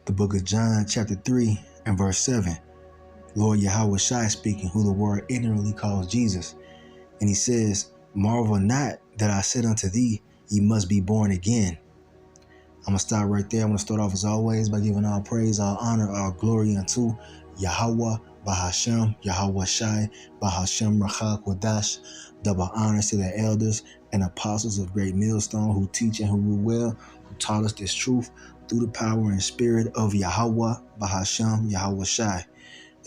The book of John, chapter 3, and verse 7. Lord Yahweh Shai speaking, who the world ignorantly calls Jesus. And he says, marvel not that I said unto thee, ye must be born again. I'm going to stop right there. I'm going to start off as always by giving all praise, all honor, all glory unto Yahweh Bahashem, Yahweh Shai, Bahashem Rachal Kodash. Double honors to the elders and apostles of Great Millstone who teach and who rule well, who taught us this truth through the power and spirit of Yahweh Bahashem, Yahweh Shai.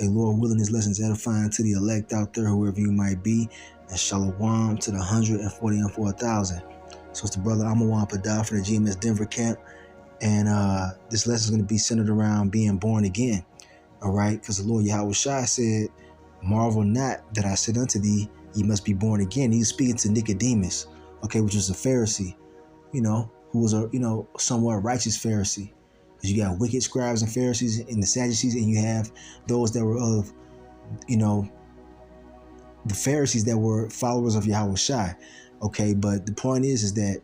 A Lord willing, this lessons edifying to the elect out there, whoever you might be, and shalom to the 144,000. So it's the brother Amawan Padah for the GMS Denver camp. And this lesson is going to be centered around being born again. All right. Because the Lord Yahweh Shai said, marvel not that I said unto thee, ye must be born again. He's speaking to Nicodemus, okay, which was a Pharisee, who was a, somewhat righteous Pharisee. Because you got wicked scribes and Pharisees and the Sadducees, and you have those that were of, the Pharisees that were followers of Yahweh Shai. Okay, but the point is that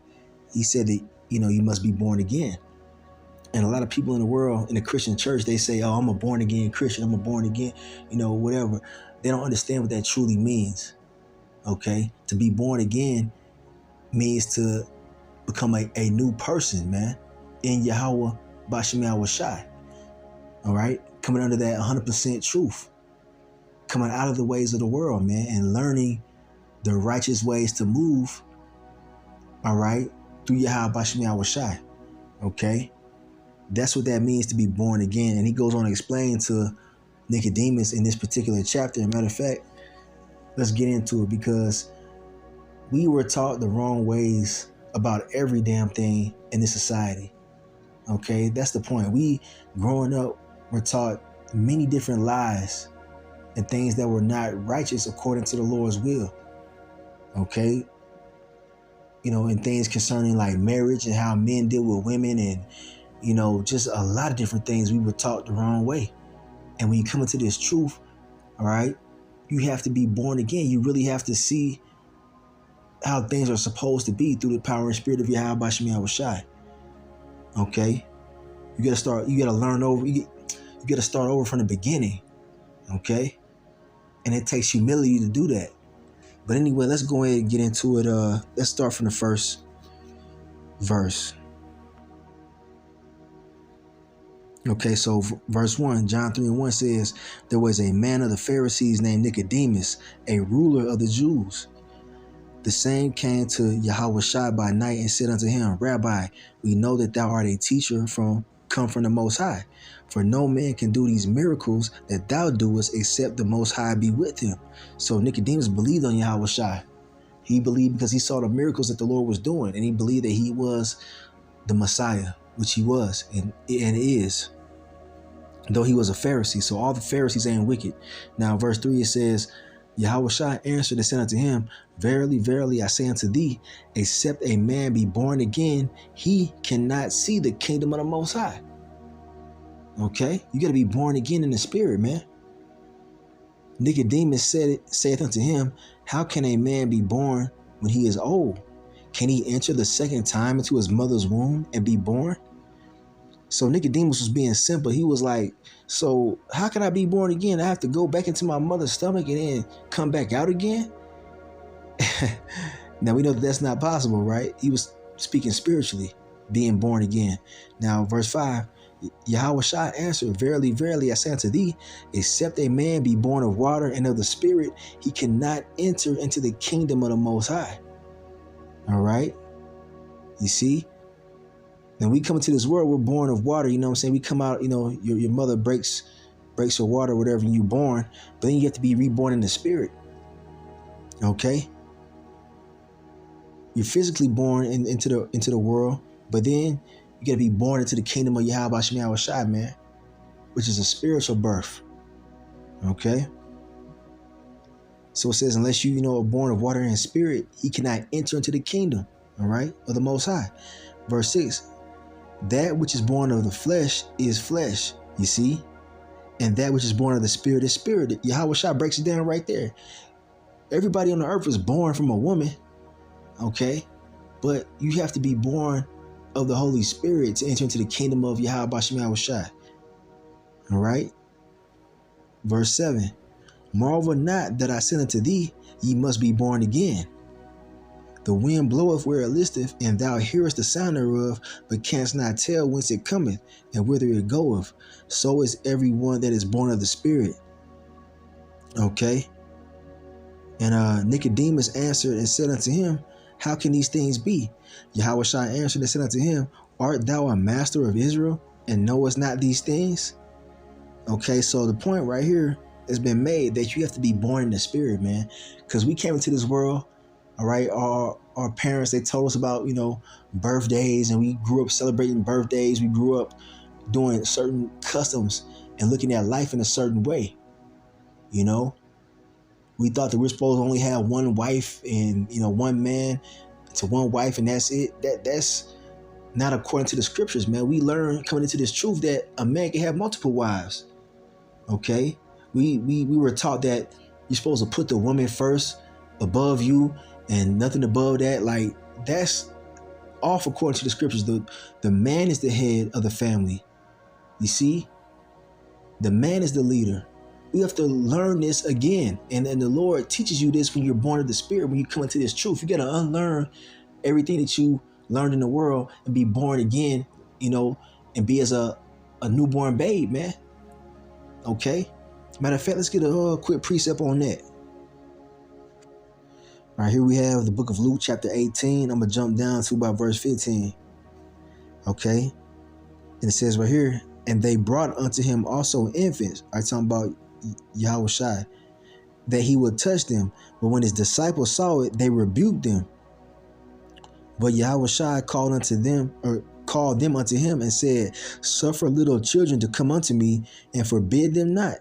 he said that, you must be born again. And a lot of people in the world, in the Christian church, they say, oh, I'm a born again Christian. I'm a born again, whatever. They don't understand what that truly means. Okay, to be born again means to become a new person, man, in Yahweh Bashem Yahweh Shai. All right, coming under that 100% truth, coming out of the ways of the world, man, and learning the righteous ways to move. All right, through Yahweh Bashem Yahweh Shai. Okay, that's what that means to be born again. And he goes on to explain to Nicodemus in this particular chapter. As a matter of fact, let's get into it, because we were taught the wrong ways about every damn thing in this society. Okay, that's the point. We, growing up, were taught many different lies and things that were not righteous according to the Lord's will. Okay, and things concerning like marriage and how men deal with women, and just a lot of different things we were taught the wrong way. And when you come into this truth, all right, you have to be born again. You really have to see how things are supposed to be through the power and spirit of Yahweh Bashem Yahweh Shai. Okay, you gotta learn over. You gotta start over from the beginning. Okay, and it takes humility to do that. But anyway, let's go ahead and get into it. Let's start from the first verse. Okay, so verse 1, John 3:1 says, there was a man of the Pharisees named Nicodemus, a ruler of the Jews. The same came to Yahweh Shai by night and said unto him, Rabbi, we know that thou art a teacher come from the Most High. For no man can do these miracles that thou doest except the Most High be with him. So Nicodemus believed on Yahweh Shai. He believed because he saw the miracles that the Lord was doing, and he believed that he was the Messiah, which he was and is, though he was a Pharisee. So all the Pharisees ain't wicked. Now, verse 3, it says, Yahweh Shai answered and said unto him, Verily, verily, I say unto thee, except a man be born again, he cannot see the kingdom of the Most High. Okay, you got to be born again in the spirit, man. Nicodemus saith unto him, how can a man be born when he is old? Can he enter the second time into his mother's womb and be born? So Nicodemus was being simple. He was like, so how can I be born again? I have to go back into my mother's stomach and then come back out again? Now we know that that's not possible, right? He was speaking spiritually, being born again. Now, verse 5, Yahweh Shai answered, Verily, verily, I say unto thee, except a man be born of water and of the Spirit, he cannot enter into the kingdom of the Most High. All right. You see? Now we come into this world, we're born of water, you know what I'm saying? We come out, your mother breaks your water or whatever, and you're born, but then you have to be reborn in the spirit. Okay? You're physically born into the world, but then you gotta be born into the kingdom of Yahweh Bashem Yahweh Shai, man, which is a spiritual birth. Okay? So it says, unless you are born of water and spirit, he cannot enter into the kingdom, all right, of the Most High. Verse 6, that which is born of the flesh is flesh, you see, and that which is born of the spirit is spirit. Yahweh Shai breaks it down right there. Everybody on the earth is born from a woman, okay, but you have to be born of the Holy Spirit to enter into the kingdom of Yahweh Bashem Yahweh Shai. All right. Verse 7. Marvel not that I said unto thee, ye must be born again. The wind bloweth where it listeth, and thou hearest the sound thereof, but canst not tell whence it cometh, and whither it goeth. So is every one that is born of the Spirit. Okay. And Nicodemus answered and said unto him, how can these things be? Yahushua answered and said unto him, art thou a master of Israel, and knowest not these things? Okay, so the point right here has been made that you have to be born in the Spirit, man. Because we came into this world, all right, our parents, they told us about, birthdays, and we grew up celebrating birthdays. We grew up doing certain customs and looking at life in a certain way. We thought that we're supposed to only have one wife and, one man to one wife, and that's it. That's not according to the scriptures, man. We learned coming into this truth that a man can have multiple wives. Okay? We were taught that you're supposed to put the woman first above you and nothing above that. Like, that's off according to the scriptures. The man is the head of the family. You see? The man is the leader. We have to learn this again. And the Lord teaches you this when you're born of the Spirit, when you come into this truth. You got to unlearn everything that you learned in the world and be born again, and be as a newborn babe, man. Okay? Matter of fact, let's get a quick precept on that. All right, here we have the book of Luke, chapter 18. I'm going to jump down to about verse 15. Okay? And it says right here, and they brought unto him also infants. I'm talking about Yahushua, that he would touch them. But when his disciples saw it, they rebuked them. But Yahushua called them unto him and said, suffer little children to come unto me, and forbid them not,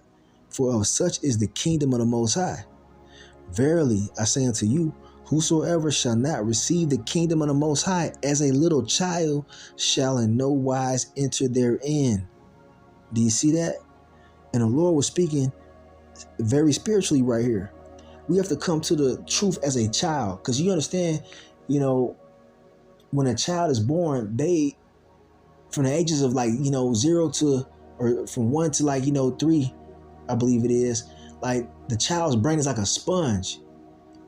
for of such is the kingdom of the Most High. Verily, I say unto you, whosoever shall not receive the kingdom of the Most High as a little child shall in no wise enter therein. Do you see that? And the Lord was speaking very spiritually right here. We have to come to the truth as a child, because you understand, when a child is born, they, from the ages of 0 to, or from 1 to 3, I believe it is, like the child's brain is like a sponge.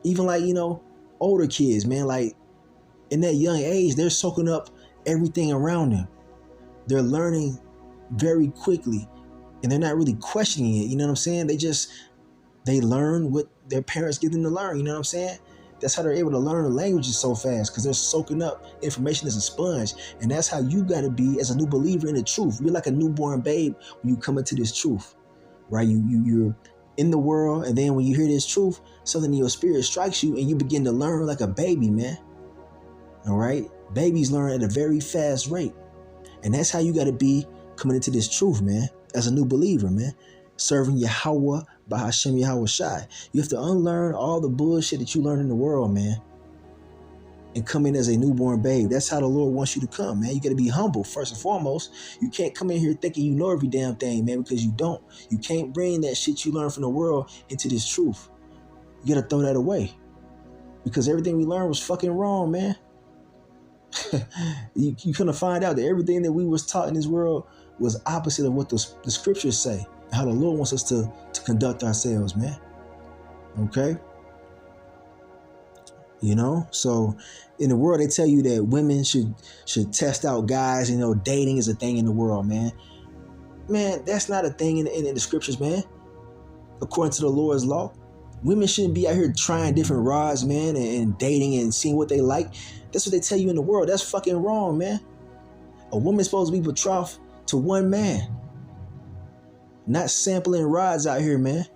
Even older kids, man, like in that young age, they're soaking up everything around them. They're learning very quickly, and they're not really questioning it. You know what I'm saying? They learn what their parents give them to learn. You know what I'm saying? That's how they're able to learn the languages so fast, because they're soaking up information as a sponge. And that's how you got to be as a new believer in the truth. You're like a newborn babe when you come into this truth, right? You're in the world, and then when you hear this truth, something in your spirit strikes you, and you begin to learn like a baby, man. All right? Babies learn at a very fast rate. And that's how you got to be coming into this truth, man, as a new believer, man. Serving Yahweh by Hashem Yahushai. You have to unlearn all the bullshit that you learned in the world, man, and come in as a newborn babe. That's how the Lord wants you to come, man. You got to be humble first and foremost. You can't come in here thinking you know every damn thing, man, because you don't. You can't bring that shit you learned from the world into this truth. You got to throw that away, because everything we learned was fucking wrong, man. You're going to find out that everything that we was taught in this world was opposite of what the scriptures say, and how the Lord wants us to conduct ourselves, man. Okay? So in the world, they tell you that women should test out guys. Dating is a thing in the world, man. Man, that's not a thing in the scriptures, man. According to the Lord's law, women shouldn't be out here trying different rods, man, and dating and seeing what they like. That's what they tell you in the world. That's fucking wrong, man. A woman's supposed to be betrothed to one man, not sampling rods out here, man,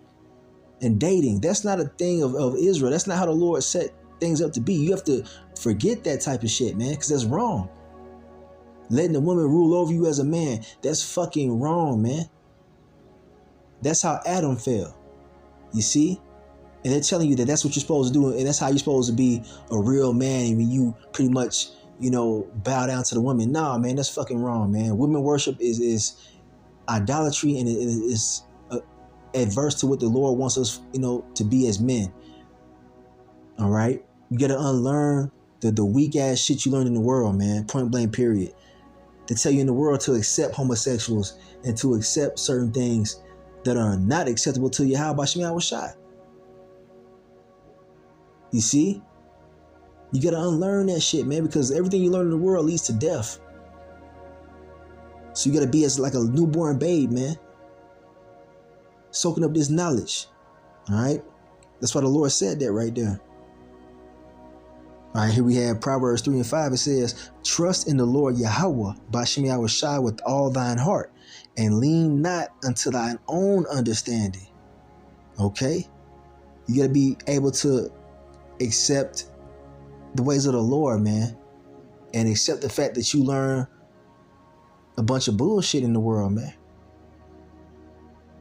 and dating. That's not a thing of Israel. That's not how the Lord set things up to be. You have to forget that type of shit, man, because that's wrong. Letting the woman rule over you as a man, that's fucking wrong, man. That's how Adam fell. You see? And they're telling you that that's what you're supposed to do, and that's how you're supposed to be a real man, and when you pretty much, bow down to the woman. Nah, man, that's fucking wrong, man. Women worship is idolatry, and it is adverse to what the Lord wants us, to be as men. All right? You got to unlearn the weak ass shit you learned in the world, man. Point blank, period. They tell you in the world to accept homosexuals and to accept certain things that are not acceptable to Yahweh Shem Yahushai. You see? You got to unlearn that shit, man, because everything you learn in the world leads to death. So you got to be as like a newborn babe, man. Soaking up this knowledge. All right? That's why the Lord said that right there. All right, here we have Proverbs 3 and 5. It says, trust in the Lord Yahweh, Bashem Yahushai, with all thine heart, and lean not unto thine own understanding. Okay? You got to be able to accept the ways of the Lord, man, and accept the fact that you learn a bunch of bullshit in the world, man.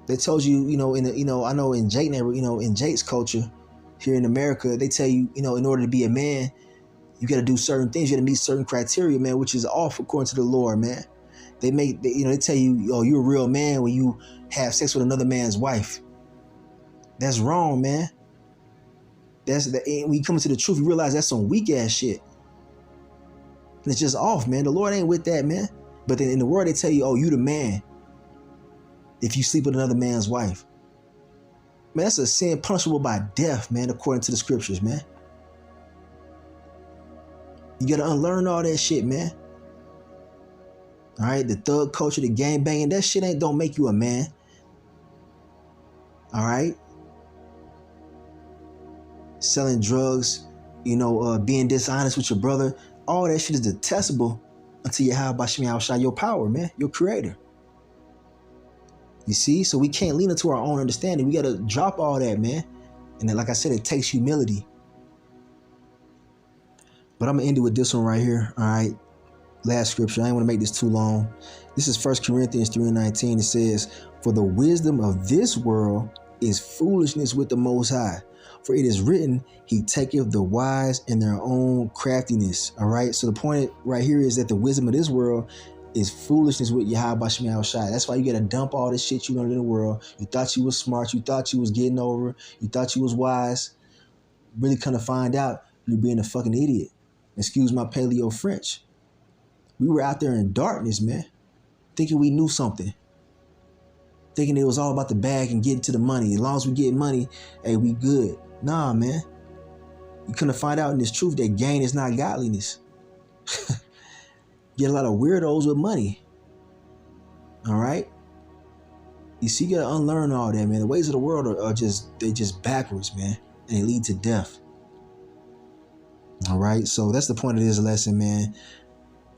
They told you, I know in in Jake's culture here in America, they tell you, in order to be a man, you got to do certain things. You got to meet certain criteria, man, which is off according to the Lord, man. They tell you, oh, you're a real man when you have sex with another man's wife. That's wrong, man. When you come into the truth, you realize that's some weak ass shit. And it's just off, man. The Lord ain't with that, man. But then in the world, they tell you, oh, you the man if you sleep with another man's wife. Man, that's a sin punishable by death, man, according to the scriptures, man. You got to unlearn all that shit, man. All right, the thug culture, the gang banging, that shit don't make you a man. All right? Selling drugs, being dishonest with your brother, all that shit is detestable until you have Bashem Yahushai, your power, man, your creator. You see? So we can't lean into our own understanding. We got to drop all that, man. And then, like I said, it takes humility. But I'm going to end it with this one right here. All right. Last scripture. I ain't want to make this too long. This is 1 Corinthians 3:19. It says, for the wisdom of this world is foolishness with the Most High. For it is written, he taketh the wise in their own craftiness. All right. So the point right here is that the wisdom of this world is foolishness with Yahweh Bashem Yahushai. That's why you got to dump all this shit you learned in the world. You thought you was smart. You thought you was getting over. You thought you was wise. Really kind of find out you're being a fucking idiot. Excuse my paleo French. We were out there in darkness, man, thinking we knew something. Thinking it was all about the bag and getting to the money. As long as we get money, hey, we good. Nah, man. You couldn't find out in this truth that gain is not godliness. Get a lot of weirdos with money. All right? You see, you got to unlearn all that, man. The ways of the world are just backwards, man. And they lead to death. All right? So that's the point of this lesson, man.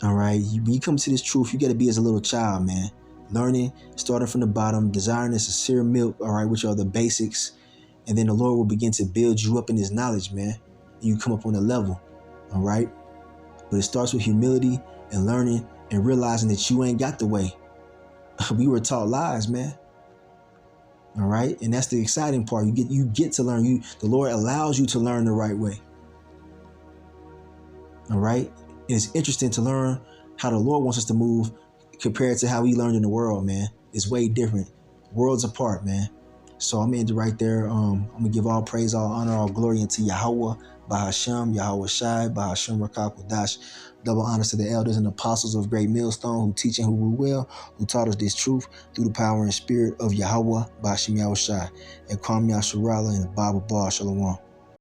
All right? When you come to this truth, you got to be as a little child, man. Learning, starting from the bottom, desiring this sincere milk, all right, which are the basics. And then the Lord will begin to build you up in his knowledge, man. And you come up on a level, all right? But it starts with humility and learning and realizing that you ain't got the way. We were taught lies, man. All right? And that's the exciting part. You get to learn. The Lord allows you to learn the right way. All right? And it's interesting to learn how the Lord wants us to move compared to how we learned in the world, man. It's way different. Worlds apart, man. So I'm ending right there. I'm going to give all praise, all honor, all glory unto Yahweh, Bahashem, Yahweh Shai, Bahashem Rakak Wadash. Double honors to the elders and apostles of Great Millstone who teach and who rule well, who taught us this truth through the power and spirit of Yahweh, Bahashem Yahweh Shai, and Kwam Yasharala and the Bible Bar Shalom.